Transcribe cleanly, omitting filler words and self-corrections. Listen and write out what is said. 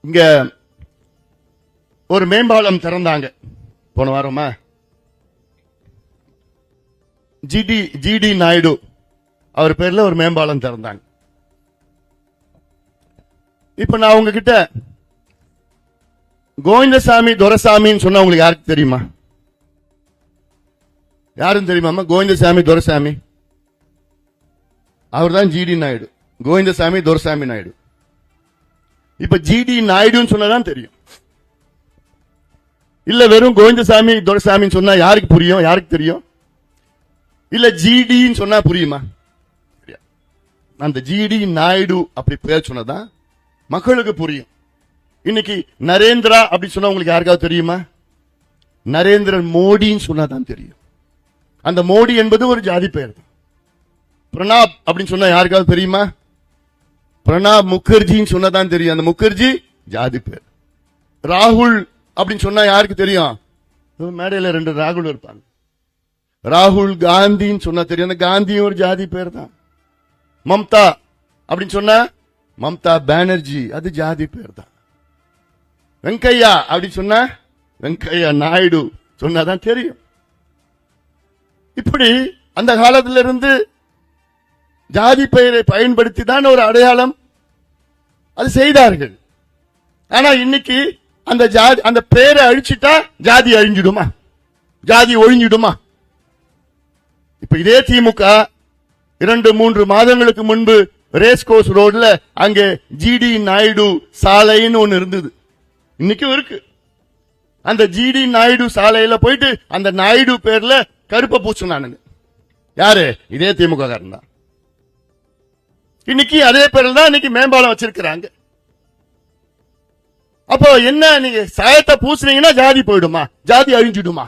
இங்க ஒரு மேம்பாலம் திறந்தாங்க போன வாரமா. ஜிடி நாயுடு அவர் பேர்ல ஒரு மேம்பாலம் திறந்தாங்க. இப்ப நான் உங்ககிட்ட கோவிந்தசாமி துரைசாமின்னு சொன்னா உங்களுக்கு யாருக்கு தெரியுமா? யாரும் தெரியுமா? கோவிந்தசாமி துரைசாமி அவர் தான் ஜிடி நாயுடு. கோவிந்தசாமி துரைசாமி நாயுடு. இப்ப ஜிடி நாயுடுன்னு சொன்னதான் தெரியும். இல்ல வெறும் கோவிந்தசாமி துரைசாமின்னு சொன்னா யாருக்கு புரியும்? யாருக்கு தெரியும்? இல்ல ஜிடின்னு சொன்னா புரியுமா? அந்த ஜிடி நாயுடு அப்படி பேர் சொன்னதான் மக்களுக்கு புரியும். இன்னைக்கு நரேந்திரா அப்படி சொன்னா உங்களுக்கு யாருக்காவது தெரியுமா? நரேந்திர மோடின்னு சொன்னாதான் தெரியும். அந்த மோடி என்பது ஒரு ஜாதி பெயர். பிரணாப் அப்படின்னு சொன்னா யாருக்காவது தெரியுமா? பிரணாப் முகர்ஜின்னு சொன்னதான் தெரியும். அந்த முகர்ஜி ஜாதி பெயர். ராகுல் அப்படின்னு சொன்னா யாருக்கு தெரியும்? மேடையில 2 ராகுல் இருப்பாங்க. ராகுல் காந்தின்னு சொன்னா தெரியும். அந்த காந்தியும் ஒரு ஜாதி பெயர் தான். மம்தா அப்படின்னு சொன்னா மம்தா பானர்ஜி, அது ஜாதி பெயர் தான். வெங்கையா அப்படின்னு சொன்னா வெங்கையா நாயுடு சொன்னாதான் தெரியும். இப்படி அந்த காலத்திலிருந்து ஜாதி பெயரை பயன்படுத்தி தான் ஒரு அடையாளம் அது செய்தார்கள். ஆனா இன்னைக்கு அந்த பெயரை அழிச்சிட்டா ஜாதி அழிஞ்சிடுமா? ஜாதி ஒழிஞ்சிடுமா? இப்ப இதே திமுக 2-3 மாதங்களுக்கு முன்பு ரேஸ் கோர்ஸ் ரோட்ல அங்கே ஜிடி நாயுடு சாலைன்னு ஒன்னு இருந்தது. இன்னைக்கும் இருக்கு. அந்த ஜிடி நாயுடு சாலையில போயிட்டு அந்த நாயுடு பேர்ல கருப்பை பூசினானுங்க. யாரு? இதே திமுக காரன் தான். இன்னைக்கு அதே பேர்ல தான் இன்னைக்கு மேம்பாலம் வச்சிருக்கிறாங்க. அப்போ என்ன, நீங்க சாயத்தை பூசினீங்கன்னா ஜாதி போயிடுமா? ஜாதி அழிஞ்சிடுமா?